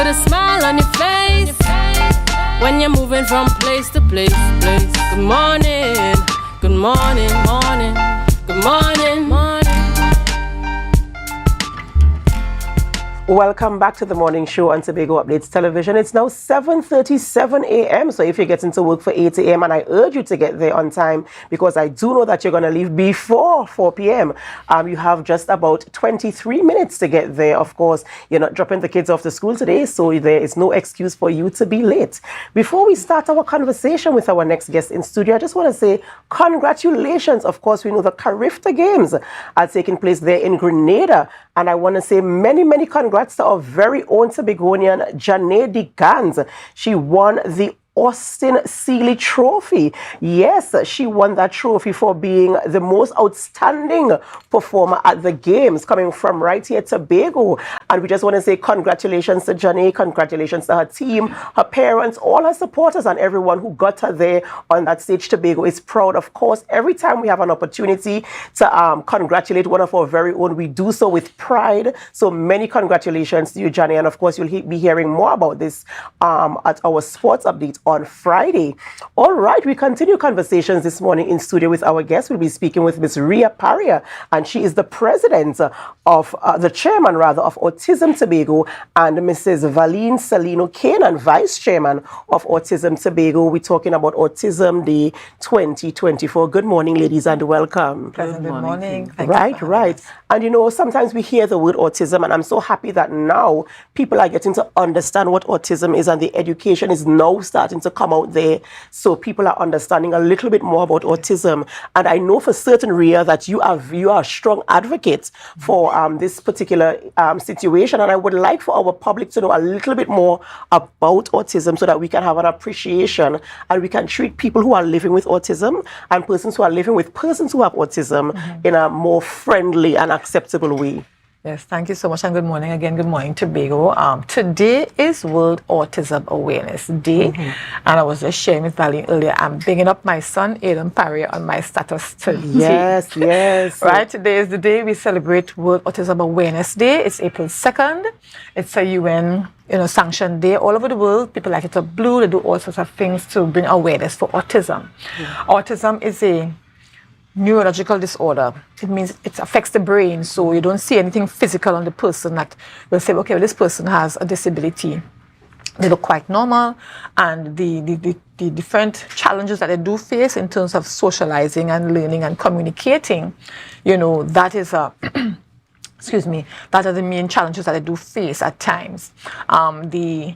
a smile on your face when you're moving from place to place. Good morning, good morning, morning, good morning, morning. Welcome back to the morning show on Tobago Updates Television. It's now 7:37 a.m. So if you're getting to work for 8 a.m. and I urge you to get there on time because I do know that you're going to leave before 4 p.m. You have just about 23 minutes to get there. Of course, you're not dropping the kids off to school today, so there is no excuse for you to be late. Before we start our conversation with our next guest in studio, I just want to say congratulations. Of course, we know the Carifta Games are taking place there in Grenada. And I want to say many, many congrats to our very own Tobagonian, Janae Gans. She won the Austin Seeley Trophy. Yes, she won that trophy for being the most outstanding performer at the games, coming from right here, Tobago. And we just want to say congratulations to Janae, congratulations to her team, her parents, all her supporters, and everyone who got her there on that stage. Tobago is proud, of course. Every time we have an opportunity to congratulate one of our very own, we do so with pride. So many congratulations to you, Janae. And of course, you'll be hearing more about this at our sports update on Friday. All right, we continue conversations this morning in studio with our guest. We'll be speaking with Ms. Ria Paria, and she is the president of, the chairman rather, of Autism Tobago, and Mrs. Valeene Salino-Canaan, vice chairman of Autism Tobago. We're talking about Autism Day 2024. Good morning, ladies, and welcome. Good morning. Right. And you know, sometimes we hear the word autism, and I'm so happy that now people are getting to understand what autism is, and the education is now starting to come out there, so people are understanding a little bit more about autism. And I know for certain, Ria, that you are a strong advocate for this particular situation, and I would like for our public to know a little bit more about autism so that we can have an appreciation and we can treat people who are living with autism and persons who are living with persons who have autism in a more friendly and acceptable way. Yes, thank you so much, and good morning again. Good morning, Tobago. Today is World Autism Awareness Day, and I was just sharing with Valeene earlier, I'm bringing up my son, Ria Paria, on my status today. Yes. Right, today is the day we celebrate World Autism Awareness Day. It's April 2nd. It's a UN sanctioned day all over the world. People like it up blue. They do all sorts of things to bring awareness for autism. Autism is a neurological disorder. It means it affects the brain, so you don't see anything physical on the person that will say, okay, well, this person has a disability. They look quite normal, and the different challenges that they do face in terms of socializing and learning and communicating, that is a that are the main challenges that they do face at times. The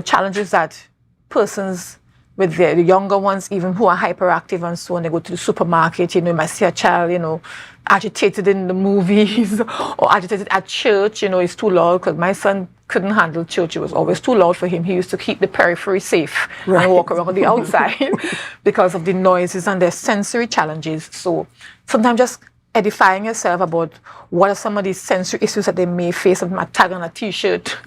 challenges that persons with the younger ones, even who are hyperactive and so on, they go to the supermarket, you might see a child, agitated in the movies or agitated at church, it's too loud, because my son couldn't handle church. It was always too loud for him. He used to keep the periphery safe and walk around the outside because of the noises and their sensory challenges. So sometimes just edifying yourself about what are some of these sensory issues that they may face, a tag on a t-shirt,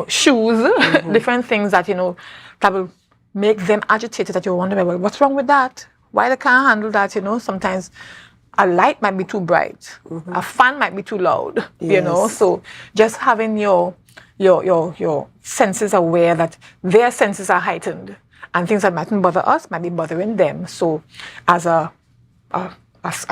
shoes, different things that, that will make them agitated, that you wonder, well, what's wrong with that? Why they can't handle that? Sometimes a light might be too bright, a fan might be too loud, So just having your senses aware that their senses are heightened, and things that mightn't bother us might be bothering them. So as a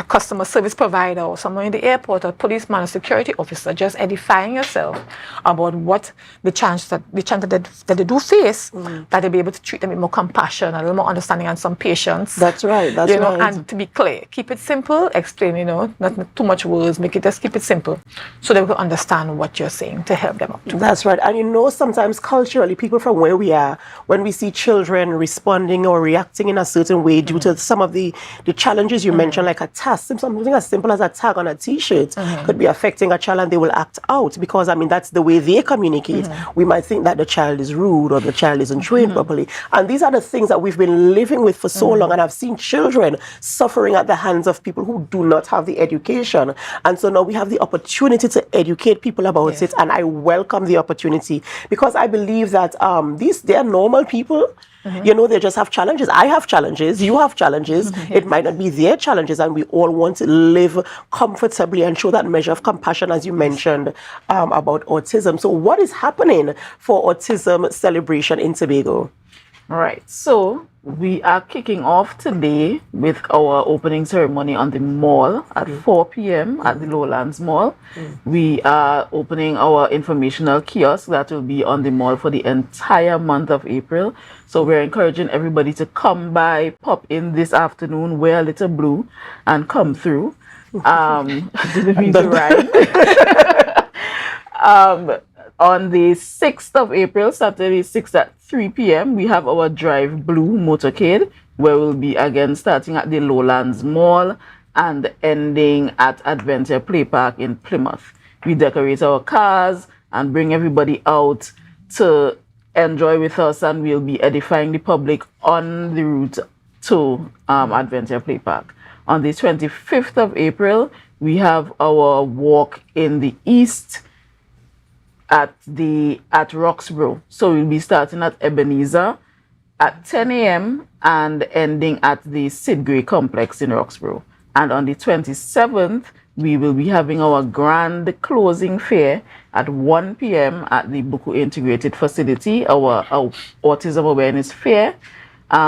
customer service provider or someone in the airport, or policeman or security officer, just edifying yourself about what the chance that they do face, that they'll be able to treat them with more compassion, a little more understanding, and some patience. That's right. And to be clear, keep it simple, explain, not too much words, just keep it simple so they will understand what you're saying to help them out. That's right. And sometimes culturally, people from where we are, when we see children responding or reacting in a certain way due to some of the challenges you mentioned, like a task, something as simple as a tag on a t-shirt could be affecting a child, and they will act out because, that's the way they communicate. We might think that the child is rude or the child isn't trained properly. And these are the things that we've been living with for so long, and I've seen children suffering at the hands of people who do not have the education. And so now we have the opportunity to educate people about it, and I welcome the opportunity because I believe that they are normal people. You know, they just have challenges. I have challenges. You have challenges. It might not be their challenges, and we all want to live comfortably and show that measure of compassion, as you mentioned, about autism. So what is happening for Autism Celebration in Tobago? Right. So we are kicking off today with our opening ceremony on the mall at 4 p.m. at the Lowlands Mall. We are opening our informational kiosk that will be on the mall for the entire month of April. So we're encouraging everybody to come by, pop in this afternoon, wear a little blue, and come through. Didn't mean to rhyme. On the 6th of April, Saturday 6th at 3 p.m., we have our Drive Blue motorcade, where we'll be again starting at the Lowlands Mall and ending at Adventure Play Park in Plymouth. We decorate our cars and bring everybody out to enjoy with us, and we'll be edifying the public on the route to Adventure Play Park. On the 25th of April, we have our walk in the East at Roxborough. So we'll be starting at Ebenezer at 10 a.m. and ending at the Sid Gray complex in Roxborough. And on the 27th, we will be having our grand closing fair at 1 p.m. at the Buku Integrated Facility, our Autism Awareness Fair.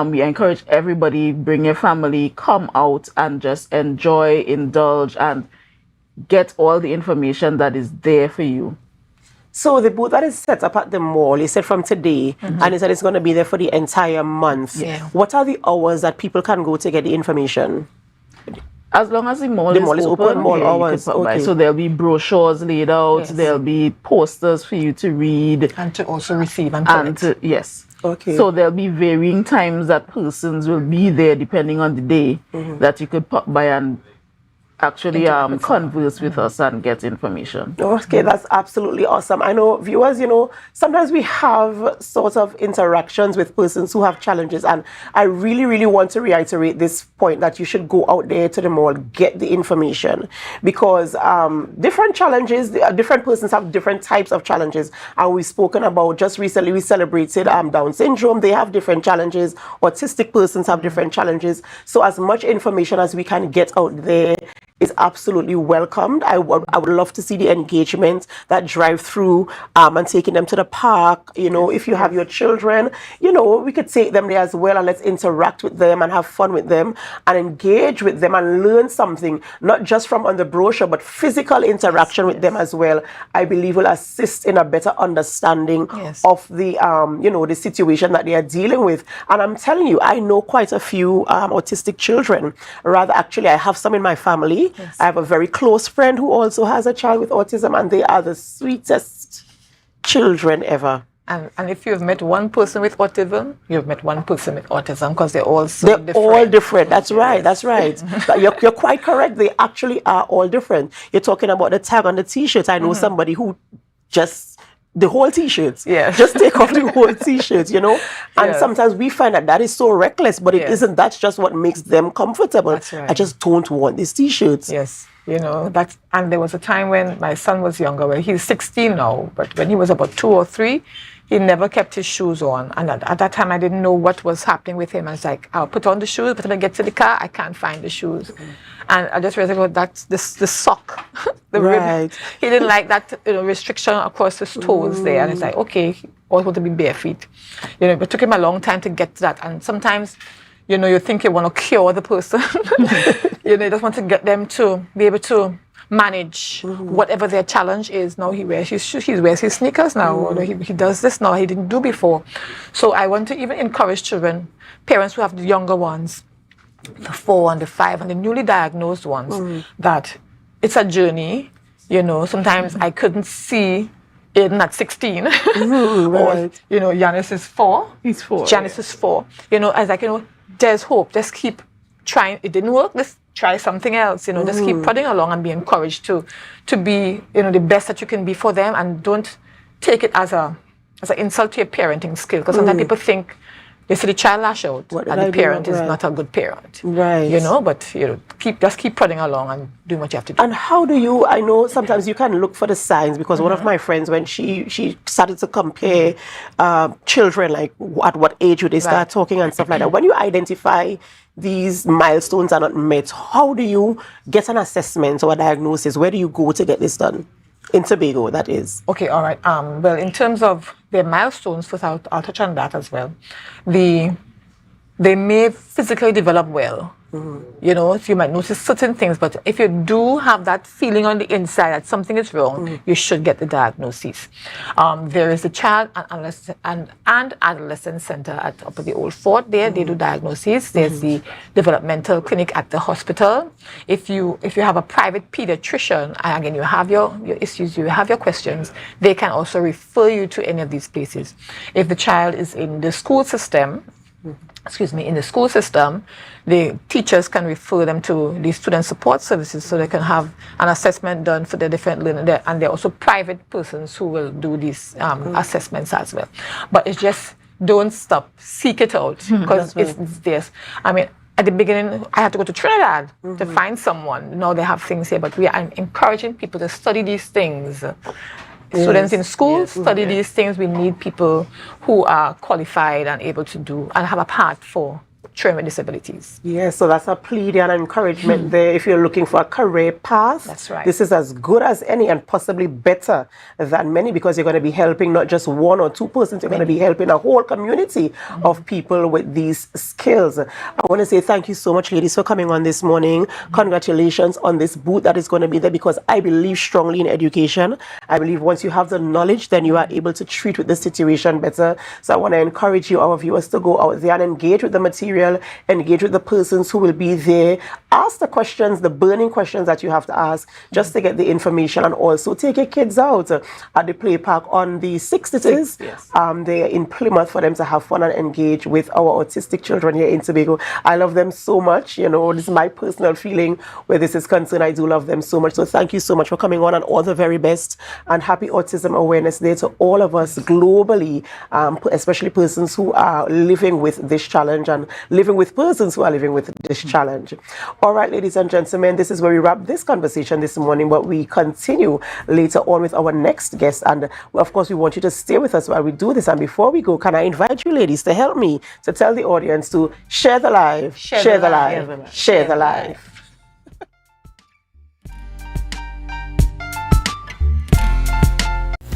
We encourage everybody, bring your family, come out and just enjoy, indulge, and get all the information that is there for you. So the booth that is set up at the mall, you said from today, and you said it's going to be there for the entire month. Yeah. What are the hours that people can go to get the information? As long as the mall is open, mall hours. Okay. So there'll be brochures laid out, there'll be posters for you to read. And to also receive and collect. Yes. Okay. So there'll be varying times that persons will be there depending on the day that you could pop by and actually converse with us and get information. Okay, that's absolutely awesome. I know viewers, sometimes we have sort of interactions with persons who have challenges, and I really, really want to reiterate this point that you should go out there to the mall, get the information, because different challenges, different persons have different types of challenges, and we've spoken about, just recently we celebrated Down syndrome. They have different challenges. Autistic persons have different challenges. So as much information as we can get out there is absolutely welcomed. I would love to see the engagement, that drive through and taking them to the park. If you have your children, we could take them there as well, and let's interact with them and have fun with them and engage with them and learn something, not just from on the brochure, but physical interaction with them as well. I believe will assist in a better understanding of the, the situation that they are dealing with. And I'm telling you, I know quite a few autistic children. Rather, actually, I have some in my family. I have a very close friend who also has a child with autism, and they are the sweetest children ever. And if you've met one person with autism, you've met one person with autism, because they're all so different. They're all different. That's right. That's right. But you're quite correct. They actually are all different. You're talking about the tag on the T-shirt. I know somebody who just the whole T-shirts. Yeah. Just take off the whole T-shirts, And sometimes we find that is so reckless, but it isn't. That's just what makes them comfortable. That's right. I just don't want these T-shirts. Yes. And there was a time when my son was younger. Well, he's 16 now, but when he was about 2 or 3, he never kept his shoes on. And at that time, I didn't know what was happening with him. I was like, I'll put on the shoes, but when I get to the car, I can't find the shoes. And I just realized, that's the sock, the rib. He didn't like that restriction across his toes there. And it's like, okay, he always wanted to be bare feet. But it took him a long time to get to that. And sometimes, you think you want to cure the person. You just want to get them to be able to manage whatever their challenge is. Now he wears his shoes, he wears his sneakers now, or he does this now, he didn't do before. So I want to even encourage children, parents who have the younger ones, the 4 and the 5 and the newly diagnosed ones, that it's a journey. Sometimes I couldn't see Aiden at 16. Or, Yanis is 4. He's 4. Janice is 4. I was like, there's hope. Just keep trying. It didn't work. Let's try something else. Just keep plodding along and be encouraged to be, the best that you can be for them, and don't take it as an insult to your parenting skill. Because sometimes people think They see the child lash out, What and did I the do parent wrong? is Right. not a good parent. Right. You know, but just keep plodding along and doing what you have to do. And how do you, I know sometimes you can look for the signs, because one of my friends, when she started to compare children, like at what age would they start Right. talking and stuff like that. When you identify these milestones are not met, how do you get an assessment or a diagnosis? Where do you go to get this done? In Tobago, that is. Okay, all right. Well, in terms of their milestones, first I'll touch on that as well. They may physically develop well. You know, so you might notice certain things, but if you do have that feeling on the inside that something is wrong, you should get the diagnosis. There is the Child and Adolescent Center at Upper the Old Fort. There, they do diagnoses. There's the developmental clinic at the hospital. If you have a private pediatrician, and again, you have your issues, you have your questions, they can also refer you to any of these places. If the child is in the school system, the teachers can refer them to the student support services so they can have an assessment done for the different learning. And there are also private persons who will do these assessments as well. But it's just, don't stop, seek it out, because it's this. I mean, at the beginning, I had to go to Trinidad to find someone. Now they have things here, but we are encouraging people to study these things. Students in school study these things. We need people who are qualified and able to do and have a path for children with disabilities. Yes, so that's a plea and an encouragement there. If you're looking for a career path, That's right. this is as good as any and possibly better than many, because you're going to be helping not just one or two persons, you're going to be helping a whole community of people with these skills. I want to say thank you so much, ladies, for coming on this morning. Congratulations on this booth that is going to be there, because I believe strongly in education. I believe once you have the knowledge, then you are able to treat with the situation better. So I want to encourage you, our viewers, to go out there and engage with the material, engage with the persons who will be there, ask the questions, the burning questions that you have to ask, just to get the information, and also take your kids out at the play park on the 6th, it is. Yes. They're in Plymouth for them to have fun and engage with our autistic children here in Tobago. I love them so much. You know, this is my personal feeling where this is concerned. I do love them so much. So thank you so much for coming on, and all the very best, and happy Autism Awareness Day to all of us globally, especially persons who are living with this challenge and living with persons who are living with this challenge. All right, ladies and gentlemen, this is where we wrap this conversation this morning, but we continue later on with our next guest. And of course, we want you to stay with us while we do this. And before we go, can I invite you ladies to help me to tell the audience to share the live, share the live, share the live.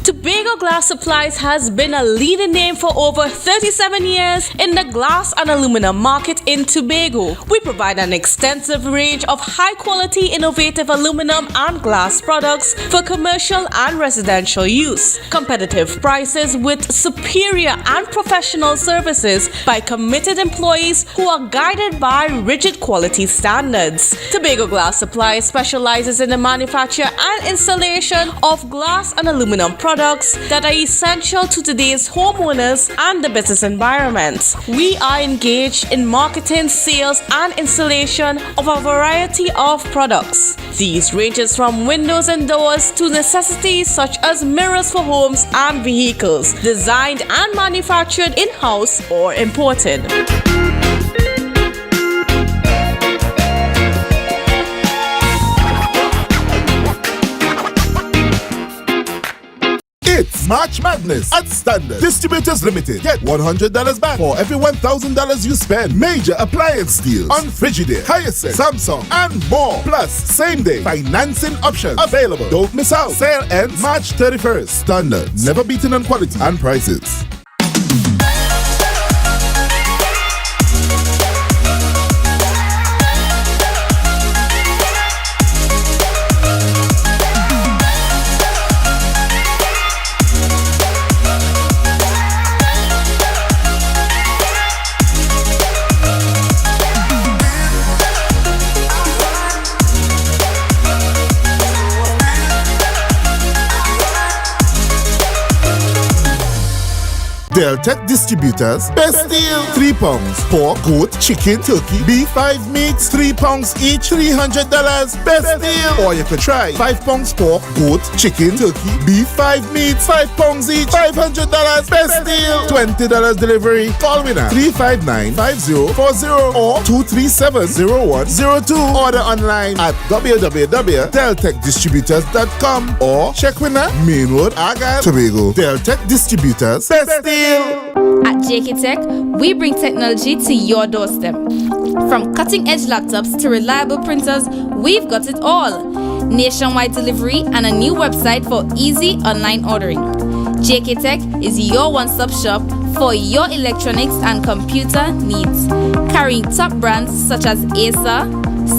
Tobago Glass Supplies has been a leading name for over 37 years in the glass and aluminum market in Tobago. We provide an extensive range of high-quality, innovative aluminum and glass products for commercial and residential use. Competitive prices with superior and professional services by committed employees who are guided by rigid quality standards. Tobago Glass Supplies specializes in the manufacture and installation of glass and aluminum products that are essential to today's homeowners and the business environment. We are engaged in marketing, sales, and installation of a variety of products. These ranges from windows and doors to necessities such as mirrors for homes and vehicles, designed and manufactured in-house or imported. It's March Madness at Standard Distributors Limited. Get $100 back for every $1,000 you spend. Major appliance deals on Frigidaire, Hyacinth, Samsung, and more. Plus, same-day financing options available. Don't miss out. Sale ends March 31st. Standard, never beaten on quality and prices. Del Tech Distributors, best deal. 3 pounds pork, goat, chicken, turkey, beef, 5 meats, 3 pounds each, $300. Best deal. Or you could try 5 pounds pork, goat, chicken, turkey, beef, 5 meats, 5 pounds each, $500. Best deal. $20 delivery. Call me now. 359-5040 or 237-0102. Order online at www.deltechdistributors.com or check with us, Main Road, Argyle, Tobago. Del Tech Distributors, best deal. At JK Tech, we bring technology to your doorstep. From cutting-edge laptops to reliable printers, we've got it all. Nationwide delivery and a new website for easy online ordering. JK Tech is your one-stop shop for your electronics and computer needs, carrying top brands such as Acer,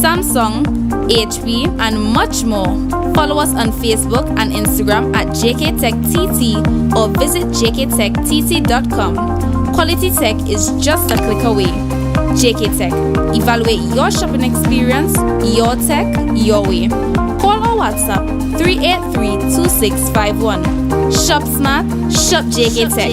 Samsung, HP, and much more. Follow us on Facebook and Instagram at JKTechTT or visit jktechtt.com. Quality tech is just a click away. JK Tech. Evaluate your shopping experience, your tech, your way. Call or WhatsApp 383-2651. Shop smart, shop JK Tech.